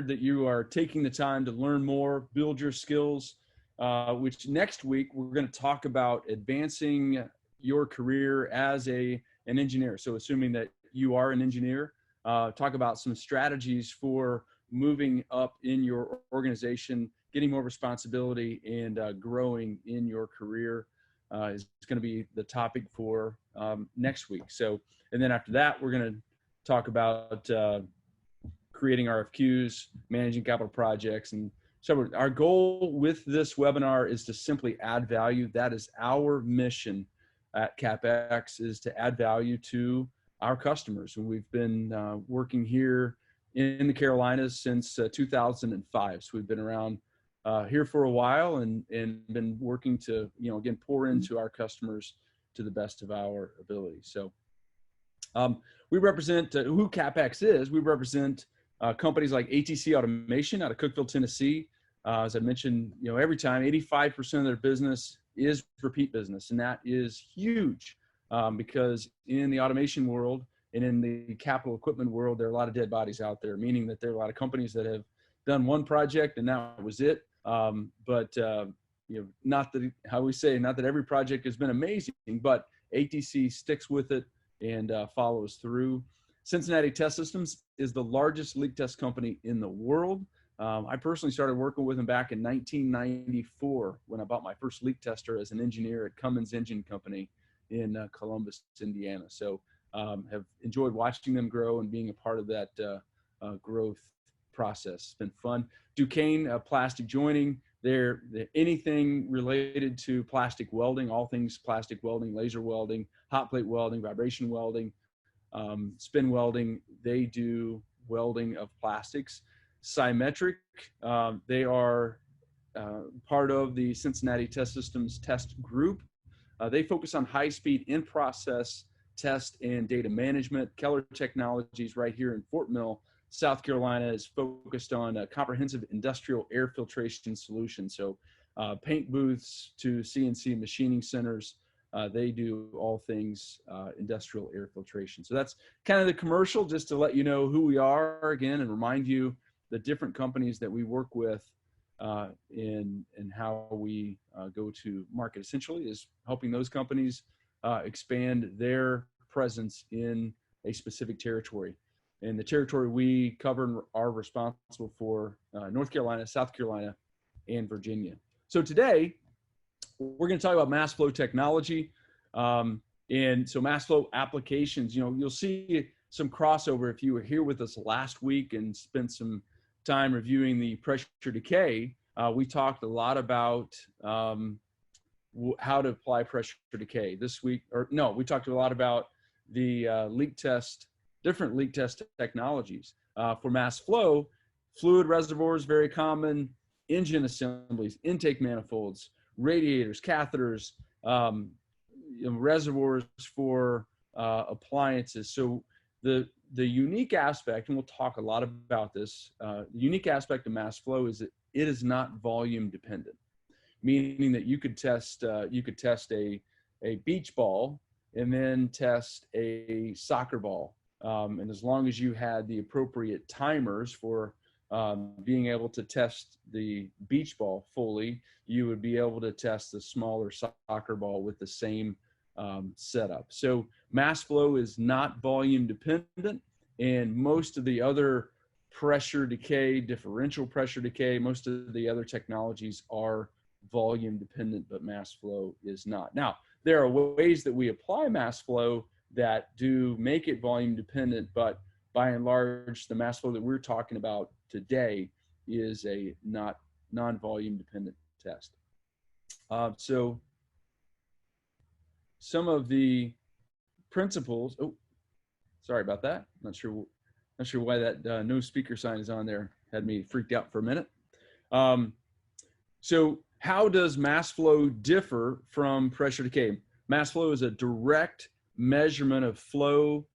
honored that you are taking the time to learn more, build your skills, which next week we're going to talk about advancing your career as an engineer. So assuming that you are an engineer, talk about some strategies for moving up in your organization, getting more responsibility, and growing in your career is going to be the topic for next week. So, and then after that, we're going to talk about creating RFQs, managing capital projects. And so our goal with this webinar is to simply add value. That is our mission at CapEx, is to add value to our customers. And we've been working here in the Carolinas since 2005. So we've been around here for a while and been working to, again, pour into our customers to the best of our ability. So we represent who CapEx is. We represent companies like ATC Automation out of Cookeville, Tennessee. As I mentioned, every time 85% of their business is repeat business. And that is huge because in the automation world and in the capital equipment world, there are a lot of dead bodies out there, meaning that there are a lot of companies that have done one project and that was it. Not that, how we say, not that every project has been amazing, but ATC sticks with it and follows through. Cincinnati Test Systems is the largest leak test company in the world. I personally started working with them back in 1994 when I bought my first leak tester as an engineer at Cummins Engine Company in Columbus, Indiana. So have enjoyed watching them grow and being a part of that growth process. It's been fun. Duquesne Plastic Joining, they're anything related to plastic welding, all things plastic welding, laser welding, hot plate welding, vibration welding, spin welding. They do welding of plastics. Symmetric, they are part of the Cincinnati Test Systems test group. They focus on high-speed in-process test and data management. Keller Technologies right here in Fort Mill, South Carolina, is focused on a comprehensive industrial air filtration solution. So paint booths to CNC machining centers, they do all things industrial air filtration. So that's kind of the commercial, just to let you know who we are again and remind you the different companies that we work with and how we go to market. Essentially is helping those companies expand their presence in a specific territory. And the territory we cover and are responsible for North Carolina, South Carolina, and Virginia. So today, we're going to talk about mass flow technology. And so mass flow applications, you'll see some crossover if you were here with us last week and spent some time reviewing the pressure decay. We talked a lot about how to apply pressure decay this week, we talked a lot about the different leak test technologies. For mass flow, fluid reservoirs, very common, engine assemblies, intake manifolds, radiators, catheters, reservoirs for appliances. So the unique aspect, and we'll talk a lot about this, the unique aspect of mass flow is that it is not volume dependent, meaning that you could test a beach ball and then test a soccer ball. And as long as you had the appropriate timers for being able to test the beach ball fully, you would be able to test the smaller soccer ball with the same setup. So mass flow is not volume dependent, and most of the other pressure decay, differential pressure decay, most of the other technologies are volume dependent, but mass flow is not. Now, there are ways that we apply mass flow that do make it volume dependent, but by and large, the mass flow that we're talking about today is a non-volume dependent test. So some of the principles, sorry about that. Not sure why that no speaker sign is on there. Had me freaked out for a minute. So how does mass flow differ from pressure decay? Mass flow is a direct measurement of flow.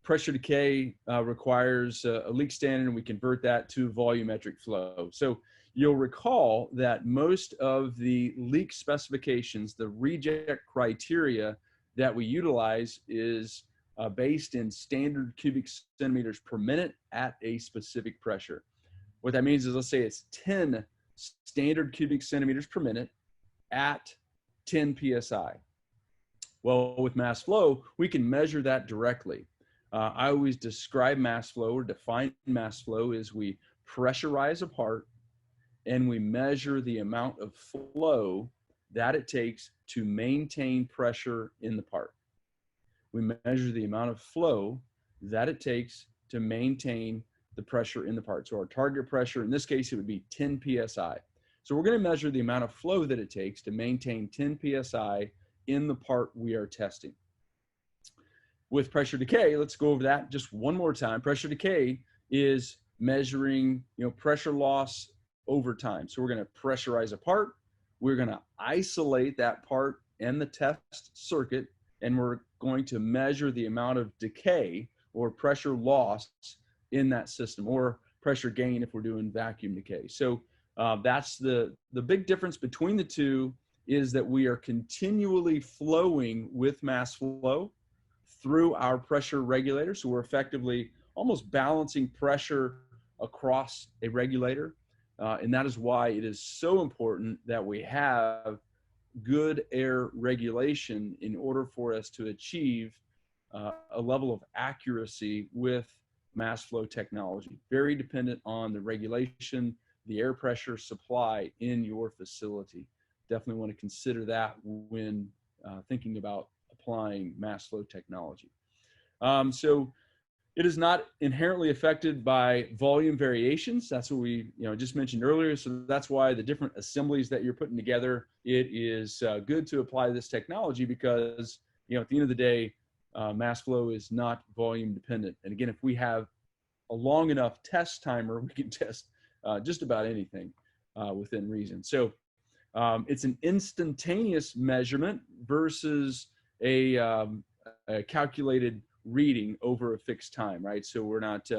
Pressure decay requires a leak standard, and we convert that to volumetric flow. So you'll recall that most of the leak specifications, the reject criteria that we utilize is based in standard cubic centimeters per minute at a specific pressure. What that means is, let's say it's 10 standard cubic centimeters per minute at 10 PSI. Well, with mass flow, we can measure that directly. I always describe mass flow or define mass flow as we pressurize a part and we measure the amount of flow that it takes to maintain pressure in the part. We measure the amount of flow that it takes to maintain the pressure in the part. So our target pressure, in this case, it would be 10 PSI. So we're going to measure the amount of flow that it takes to maintain 10 PSI in the part we are testing. With pressure decay, let's go over that just one more time. Pressure decay is measuring, pressure loss over time. So we're going to pressurize a part. We're going to isolate that part and the test circuit, and we're going to measure the amount of decay or pressure loss in that system, or pressure gain if we're doing vacuum decay. So that's the big difference between the two, is that we are continually flowing with mass flow through our pressure regulator. So we're effectively almost balancing pressure across a regulator. And that is why it is so important that we have good air regulation in order for us to achieve a level of accuracy with mass flow technology. Very dependent on the regulation, the air pressure supply in your facility. Definitely want to consider that when thinking about applying mass flow technology. So it is not inherently affected by volume variations. That's what we just mentioned earlier. So that's why the different assemblies that you're putting together, it is good to apply this technology because, at the end of the day, mass flow is not volume dependent. And again, if we have a long enough test timer, we can test just about anything within reason. So it's an instantaneous measurement versus a calculated reading over a fixed time, right? So we're not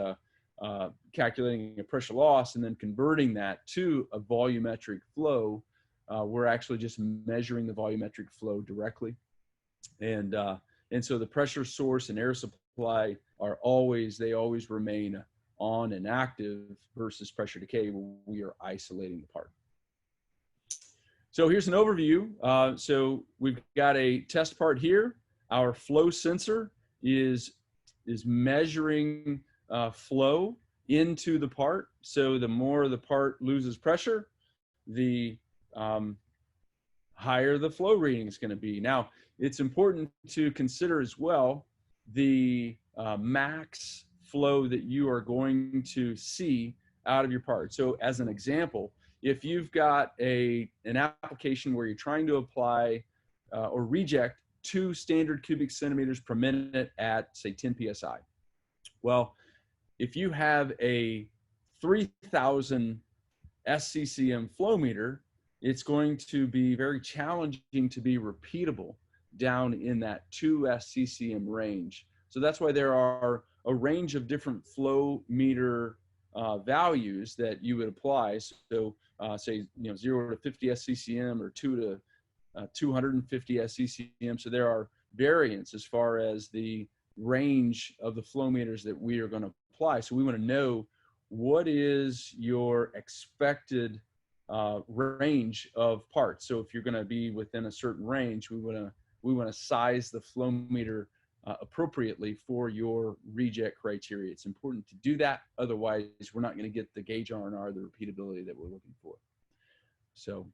calculating a pressure loss and then converting that to a volumetric flow. We're actually just measuring the volumetric flow directly. And so the pressure source and air supply they always remain on and active versus pressure decay when we are isolating the part. So here's an overview. So we've got a test part here. Our flow sensor is measuring flow into the part. So the more the part loses pressure, the higher the flow reading is going to be. Now, it's important to consider as well the max flow that you are going to see out of your part. So as an example, if you've got an application where you're trying to apply or reject 2 standard cubic centimeters per minute at, say, 10 PSI. Well, if you have a 3,000 SCCM flow meter, it's going to be very challenging to be repeatable down in that 2 SCCM range. So that's why there are a range of different flow meter values that you would apply. So say 0 to 50 SCCM or 2 to 250 SCCM. So there are variants as far as the range of the flow meters that we are going to apply. So we want to know what is your expected range of parts. So if you're going to be within a certain range, we want to size the flow meter appropriately for your reject criteria. It's important to do that. Otherwise, we're not going to get the gauge R&R, the repeatability that we're looking for. So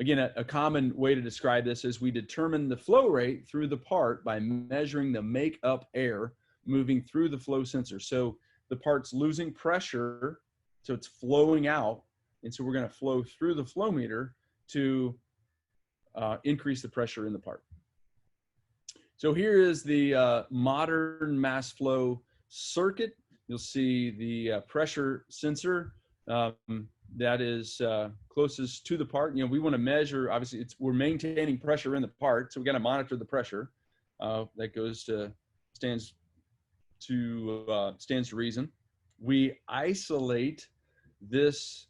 again, a common way to describe this is we determine the flow rate through the part by measuring the make-up air moving through the flow sensor. So the part's losing pressure, so it's flowing out. And so we're going to flow through the flow meter to increase the pressure in the part. So here is the modern mass flow circuit. You'll see the pressure sensor that is closest to the part. We want to measure, obviously we're maintaining pressure in the part, so we got to monitor the pressure. That stands to reason. We isolate this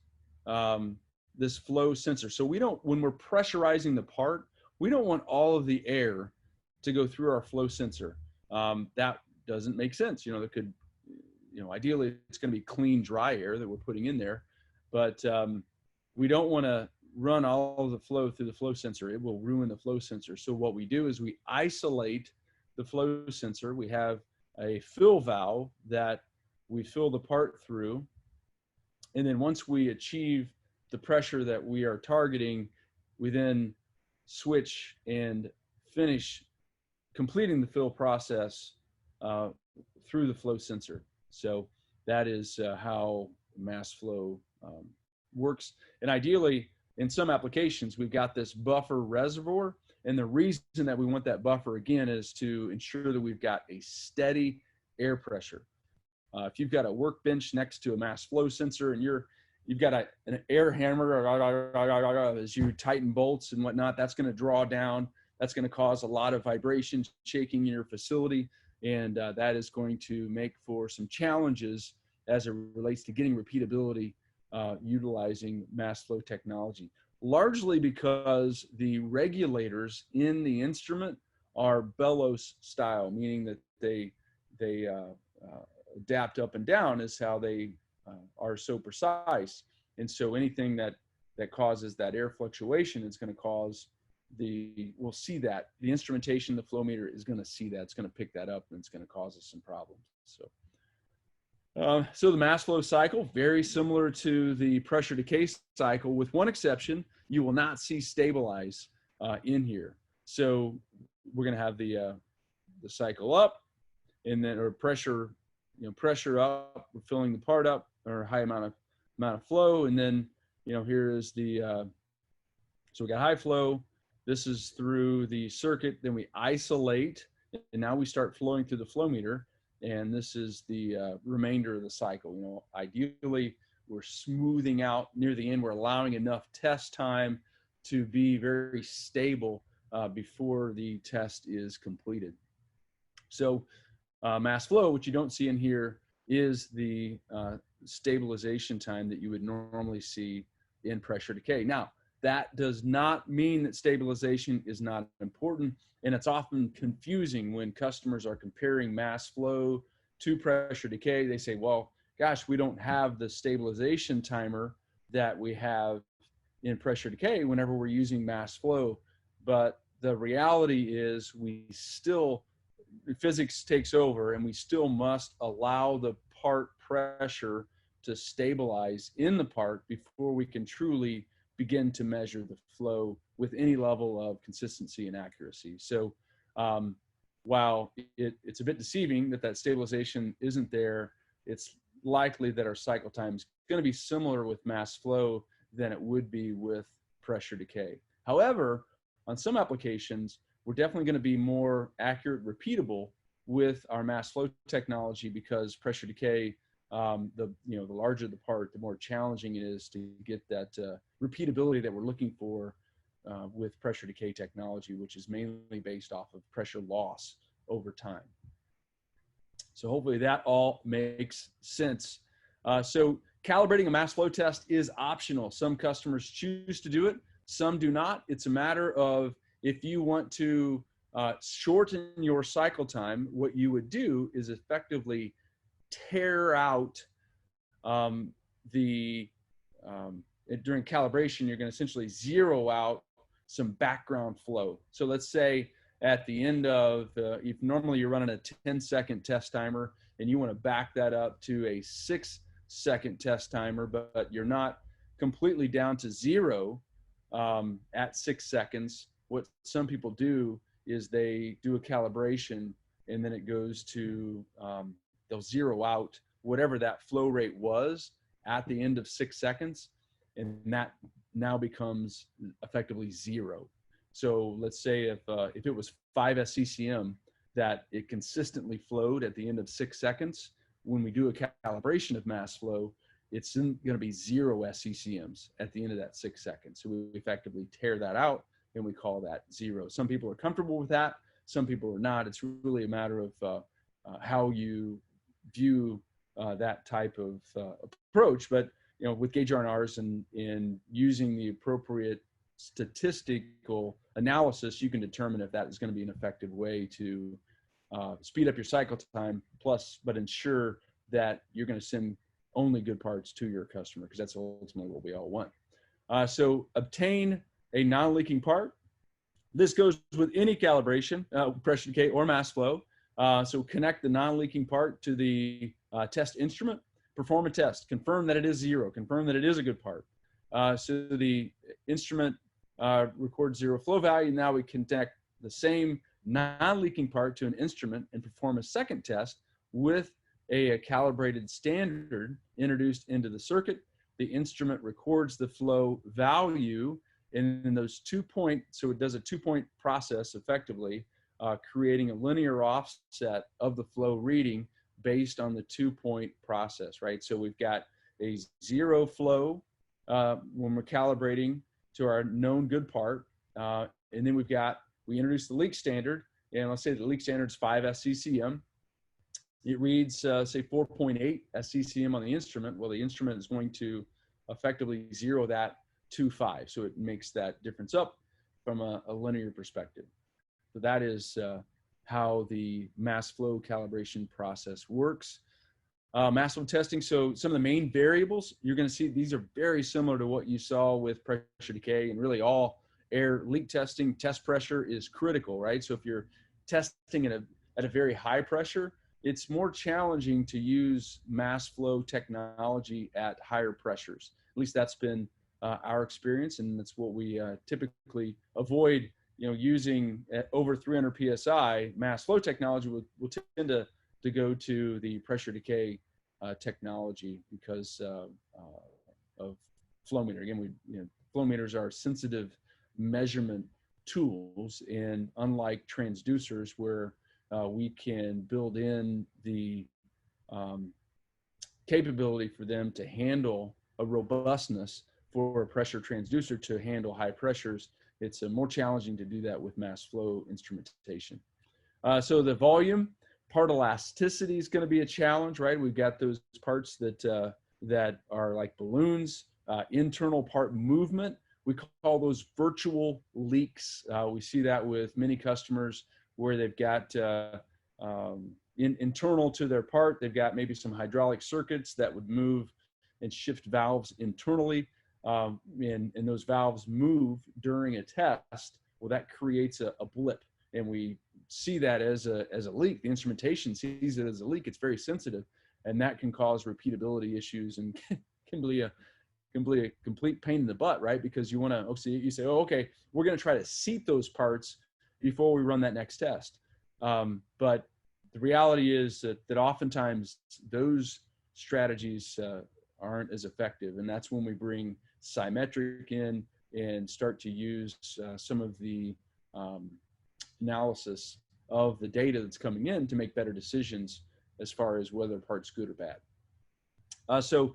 this flow sensor. So when we're pressurizing the part, we don't want all of the air to go through our flow sensor. That doesn't make sense. There could ideally it's going to be clean, dry air that we're putting in there, but we don't want to run all of the flow through the flow sensor. It will ruin the flow sensor. So what we do is we isolate the flow sensor. We have a fill valve that we fill the part through. And then once we achieve the pressure that we are targeting, we then switch and finish completing the fill process through the flow sensor. So that is how mass flow works. And ideally, in some applications, we've got this buffer reservoir. And the reason that we want that buffer, again, is to ensure that we've got a steady air pressure. If you've got a workbench next to a mass flow sensor and you've got an air hammer as you tighten bolts and whatnot, that's going to draw down. That's going to cause a lot of vibration, shaking in your facility. And that is going to make for some challenges as it relates to getting repeatability utilizing mass flow technology, largely because the regulators in the instrument are bellows style, meaning that they adapt up and down is how they are so precise. And so anything that causes that air fluctuation is going to cause we'll see that the instrumentation, the flow meter is going to see that. It's going to pick that up and it's going to cause us some problems. So the mass flow cycle, very similar to the pressure decay cycle, with one exception. You will not see stabilize in here. So we're going to have the cycle up, and then or pressure, pressure up. We're filling the part up, or a high amount of flow, and then here is the so we got high flow. This is through the circuit. Then we isolate, and now we start flowing through the flow meter. And this is the remainder of the cycle. Ideally, we're smoothing out near the end. We're allowing enough test time to be very stable before the test is completed. So mass flow, which you don't see in here, is the stabilization time that you would normally see in pressure decay. Now, that does not mean that stabilization is not important. And it's often confusing when customers are comparing mass flow to pressure decay. They say, well, gosh, we don't have the stabilization timer that we have in pressure decay whenever we're using mass flow. But the reality is physics takes over, and we still must allow the part pressure to stabilize in the part before we can truly begin to measure the flow with any level of consistency and accuracy. So while it's a bit deceiving that stabilization isn't there, it's likely that our cycle time is going to be similar with mass flow than it would be with pressure decay. However, on some applications, we're definitely going to be more accurate, repeatable with our mass flow technology, because pressure decay, the larger the part, the more challenging it is to get that repeatability that we're looking for with pressure decay technology, which is mainly based off of pressure loss over time. So hopefully that all makes sense. So calibrating a mass flow test is optional. Some customers choose to do it, some do not. It's a matter of, if you want to shorten your cycle time, what you would do is effectively tear out during calibration, you're going to essentially zero out some background flow. So let's say at the end of, if normally you're running a 10-second test timer and you want to back that up to a 6-second test timer, but you're not completely down to zero at 6 seconds, what some people do is they do a calibration, and then it goes to, they'll zero out whatever that flow rate was at the end of 6 seconds, and that now becomes effectively zero. So let's say if it was 5 SCCM that it consistently flowed at the end of 6 seconds, when we do a calibration of mass flow, it's going to be 0 SCCMs at the end of that 6 seconds. So we effectively tear that out, and we call that zero. Some people are comfortable with that. Some people are not. It's really a matter of how you view that type of approach. But with gauge R&Rs and using the appropriate statistical analysis, you can determine if that is going to be an effective way to speed up your cycle time, but ensure that you're going to send only good parts to your customer, because that's ultimately what we all want. So obtain a non-leaking part. This goes with any calibration, pressure decay or mass flow. So connect the non-leaking part to the test instrument, perform a test, confirm that it is zero, confirm that it is a good part. So the instrument records zero flow value. Now we connect the same non-leaking part to an instrument and perform a second test with a calibrated standard introduced into the circuit. The instrument records the flow value in those 2 point, so it does a 2-point process effectively, creating a linear offset of the flow reading based on the 2-point process, right? So we've got a zero flow when we're calibrating to our known good part, and then we introduce the leak standard, and let's say the leak standard is 5 SCCM. It reads, say, 4.8 SCCM on the instrument. Well, the instrument is going to effectively zero that to 5. So it makes that difference up from a linear perspective. So that is how the mass flow calibration process works. Mass flow testing, so some of the main variables, you're going to see these are very similar to what you saw with pressure decay, and really all air leak testing. Test pressure is critical, right? So if you're testing at a very high pressure, it's more challenging to use mass flow technology at higher pressures. At least that's been our experience, and that's what we typically avoid. Using at over 300 psi, mass flow technology will tend to go to the pressure decay technology because of flow meter. Again, flow meters are sensitive measurement tools, and unlike transducers where we can build in the capability for them to handle a robustness for a pressure transducer to handle high pressures, it's more challenging to do that with mass flow instrumentation. So the volume, part elasticity is going to be a challenge, right? We've got those parts that are like balloons, internal part movement. We call those virtual leaks. We see that with many customers where they've got internal to their part, they've got maybe some hydraulic circuits that would move and shift valves internally. And those valves move during a test. Well, that creates a blip, and we see that as a leak. The instrumentation sees it as a leak. It's very sensitive, and that can cause repeatability issues and can be a complete pain in the butt, right? Because you want to, you say, oh, okay, we're going to try to seat those parts before we run that next test. But the reality is that oftentimes those strategies aren't as effective, and that's when we bring Symmetric in and start to use some of the analysis of the data that's coming in to make better decisions as far as whether a part's good or bad. So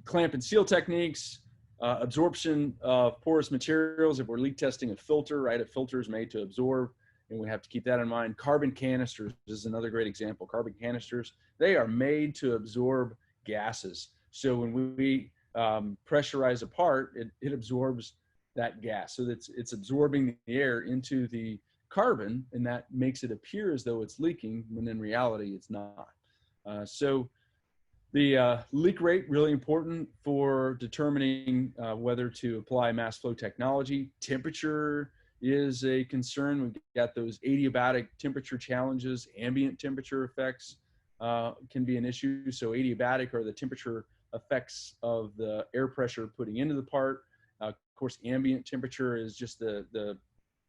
clamp and seal techniques, absorption of porous materials. If we're leak testing a filter, right, a filter is made to absorb, and we have to keep that in mind. Carbon canisters is another great example. Carbon canisters, they are made to absorb gases. So when we pressurize a part, it absorbs that gas. So it's absorbing the air into the carbon, and that makes it appear as though it's leaking, when in reality it's not. So the leak rate, really important for determining whether to apply mass flow technology. Temperature is a concern. We've got those adiabatic temperature challenges. Ambient temperature effects can be an issue. So adiabatic are the temperature effects of the air pressure putting into the part. Of course, ambient temperature is just the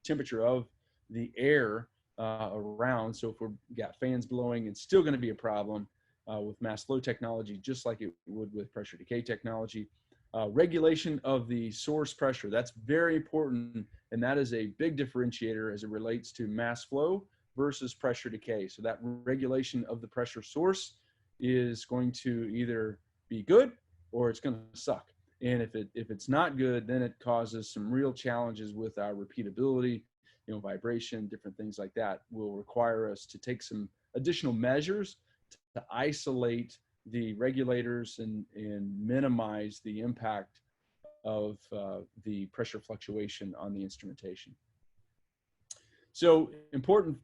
temperature of the air around. So if we've got fans blowing, it's still going to be a problem with mass flow technology, just like it would with pressure decay technology. Regulation of the source pressure, that's very important, and that is a big differentiator as it relates to mass flow versus pressure decay. So that regulation of the pressure source is going to either be good or it's going to suck. And if it's not good, then it causes some real challenges with our repeatability, vibration, different things like that will require us to take some additional measures to isolate the regulators and minimize the impact of the pressure fluctuation on the instrumentation. So important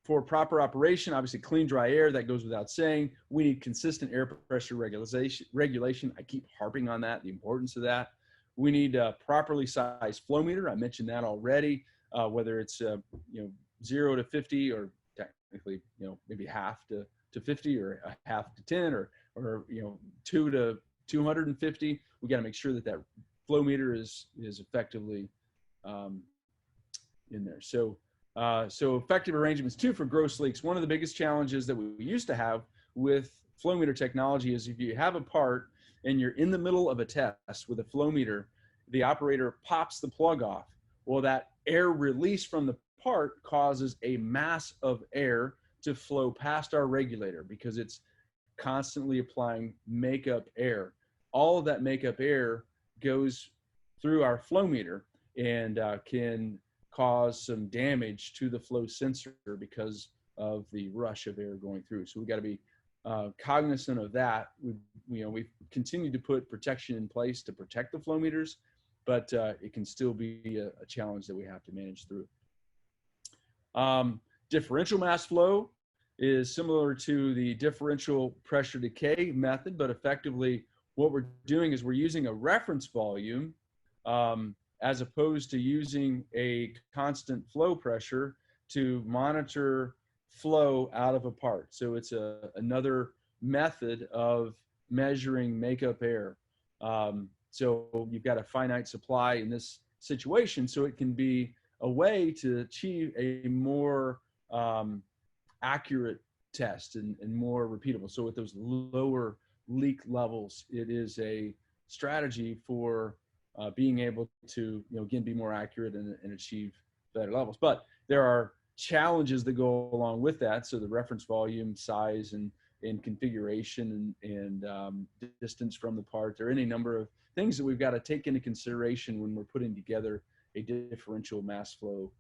For proper operation, obviously clean, dry air, that goes without saying. We need consistent air pressure regulation. I keep harping on that, the importance of that. We need a properly sized flow meter. I mentioned that already, whether it's, 0 to 50, or technically, maybe half to 50, or a half to 10, or 2 to 250. We got to make sure that that flow meter is effectively in there. So effective arrangements too for gross leaks. One of the biggest challenges that we used to have with flow meter technology is if you have a part and you're in the middle of a test with a flow meter, the operator pops the plug off. Well, that air release from the part causes a mass of air to flow past our regulator because it's constantly applying makeup air. All of that makeup air goes through our flow meter and can cause some damage to the flow sensor because of the rush of air going through. So we got to be cognizant of that. We've continued to put protection in place to protect the flow meters, but it can still be a challenge that we have to manage through. Differential mass flow is similar to the differential pressure decay method, but effectively what we're doing is we're using a reference volume as opposed to using a constant flow pressure to monitor flow out of a part. So it's another method of measuring makeup air. So you've got a finite supply in this situation, so it can be a way to achieve a more accurate test and more repeatable. So with those lower leak levels, it is a strategy for being able to, again, be more accurate and achieve better levels. But there are challenges that go along with that. So the reference volume, size, and configuration, and distance from the part. There are any number of things that we've got to take into consideration when we're putting together a differential mass flow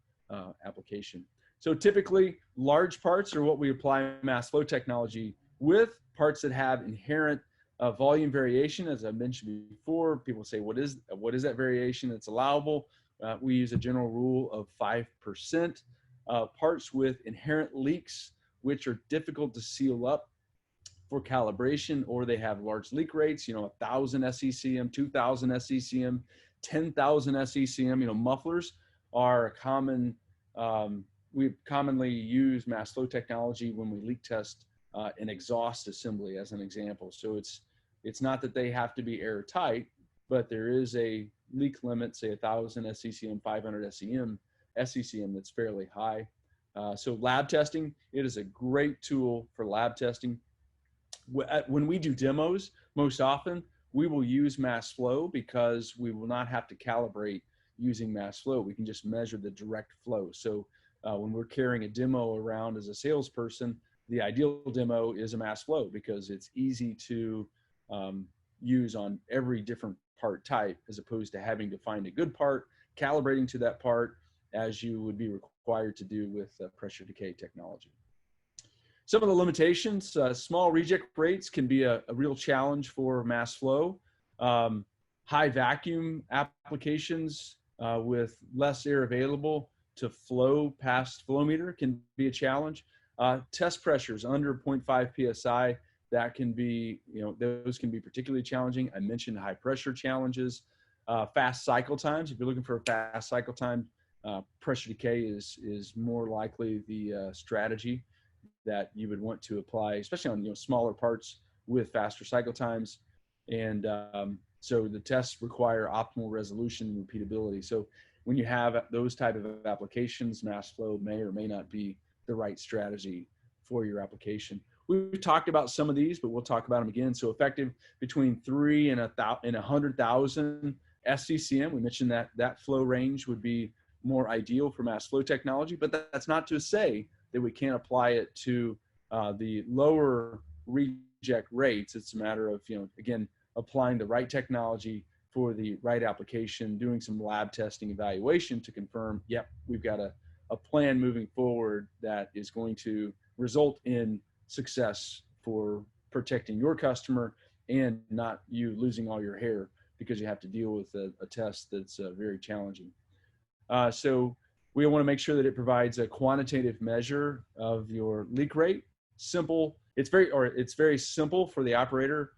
application. So typically, large parts are what we apply mass flow technology with. Parts that have inherent volume variation, as I mentioned before. People say, what is that variation that's allowable? We use a general rule of 5%. Parts with inherent leaks, which are difficult to seal up for calibration, or they have large leak rates, 1,000 SECM, 2,000 SECM, 10,000 SECM. Mufflers are a common, we commonly use mass flow technology when we leak test an exhaust assembly as an example. So it's not that they have to be airtight, but there is a leak limit, say 1,000 SECM, 500 SECM that's fairly high. So lab testing, it is a great tool for lab testing. When we do demos, most often we will use mass flow because we will not have to calibrate using mass flow. We can just measure the direct flow. So when we're carrying a demo around as a salesperson, the ideal demo is a mass flow because it's easy to use on every different part type, as opposed to having to find a good part, calibrating to that part, as you would be required to do with pressure decay technology. Some of the limitations, small reject rates can be a real challenge for mass flow. High vacuum applications with less air available to flow past flow meter can be a challenge. Test pressures under 0.5 PSI, that can be, those can be particularly challenging. I mentioned high pressure challenges. Fast cycle times, if you're looking for a fast cycle time, pressure decay is more likely the strategy that you would want to apply, especially on smaller parts with faster cycle times. And so the tests require optimal resolution and repeatability. So when you have those type of applications, mass flow may or may not be the right strategy for your application. We've talked about some of these, but we'll talk about them again. So effective between 3 and 100,000 SCCM. We mentioned that flow range would be more ideal for mass flow technology, but that's not to say that we can't apply it to the lower reject rates. It's a matter of, again, applying the right technology for the right application, doing some lab testing evaluation to confirm, yep, we've got a plan moving forward that is going to result in success for protecting your customer and not you losing all your hair because you have to deal with a test that's very challenging. So We want to make sure that it provides a quantitative measure of your leak rate. Simple. It's very simple for the operator.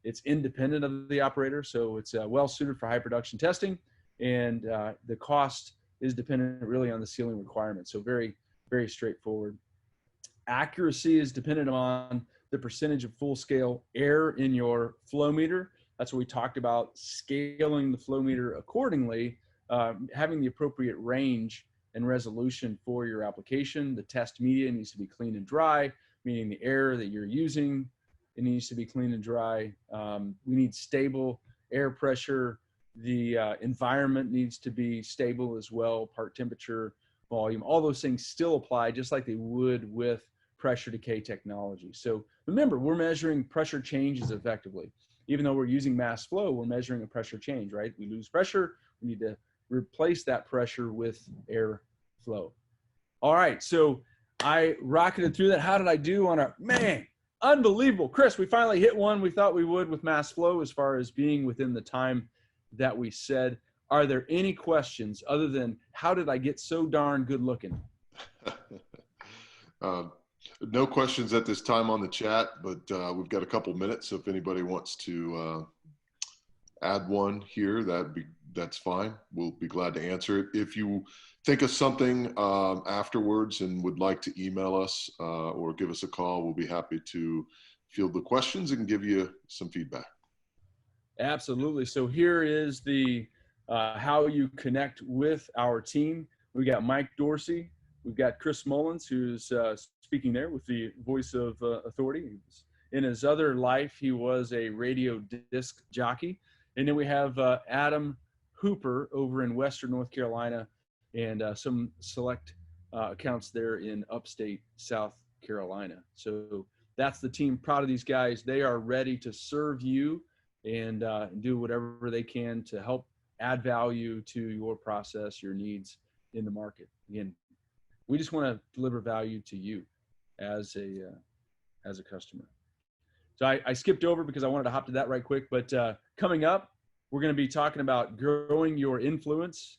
It's independent of the operator, so it's well suited for high production testing, and the cost is dependent really on the sealing requirements. So very, very straightforward. Accuracy is dependent on the percentage of full scale air in your flow meter. That's what we talked about, scaling the flow meter accordingly, having the appropriate range and resolution for your application. The test media needs to be clean and dry, meaning the air that you're using, it needs to be clean and dry. We need stable air pressure. The environment needs to be stable as well, part temperature, volume, all those things still apply just like they would with pressure decay technology. So remember, we're measuring pressure changes effectively. Even though we're using mass flow, we're measuring a pressure change, right? We lose pressure, we need to replace that pressure with air flow. All right, so I rocketed through that. How did I do on unbelievable. Chris, we finally hit one we thought we would with mass flow as far as being within the time that we said. Are there any questions other than how did I get so darn good looking? No questions at this time on the chat, but we've got a couple minutes. So if anybody wants to add one here, that's fine. We'll be glad to answer it. If you think of something afterwards and would like to email us or give us a call, we'll be happy to field the questions and give you some feedback. Absolutely. So here is the how you connect with our team. We got Mike Dorsey. We've got Chris Mullins, who's speaking there with the voice of authority. In his other life, he was a radio disc jockey. And then we have Adam Hooper over in Western North Carolina and some select accounts there in upstate South Carolina. So that's the team. Proud of these guys. They are ready to serve you and do whatever they can to help add value to your process, your needs in the market. Again, we just want to deliver value to you as a customer. So I skipped over because I wanted to hop to that right quick, but coming up, we're going to be talking about growing your influence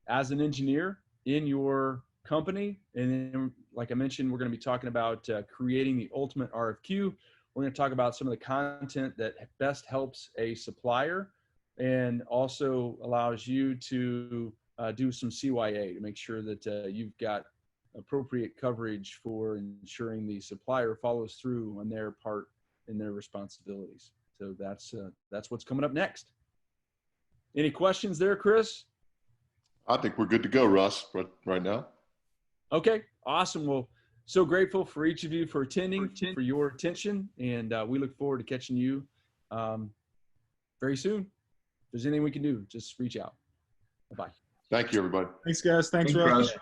as an engineer in your company. And then, like I mentioned, we're going to be talking about creating the ultimate RFQ. We're going to talk about some of the content that best helps a supplier and also allows you to do some CYA to make sure that you've got appropriate coverage for ensuring the supplier follows through on their part and their responsibilities. So that's what's coming up next. Any questions there, Chris? I think we're good to go, Russ, right now. Okay, awesome. Well, so grateful for each of you for attending, for your attention, and we look forward to catching you very soon. If there's anything we can do, just reach out. Bye-bye. Thank you, everybody. Thanks, guys. Thanks, Russ.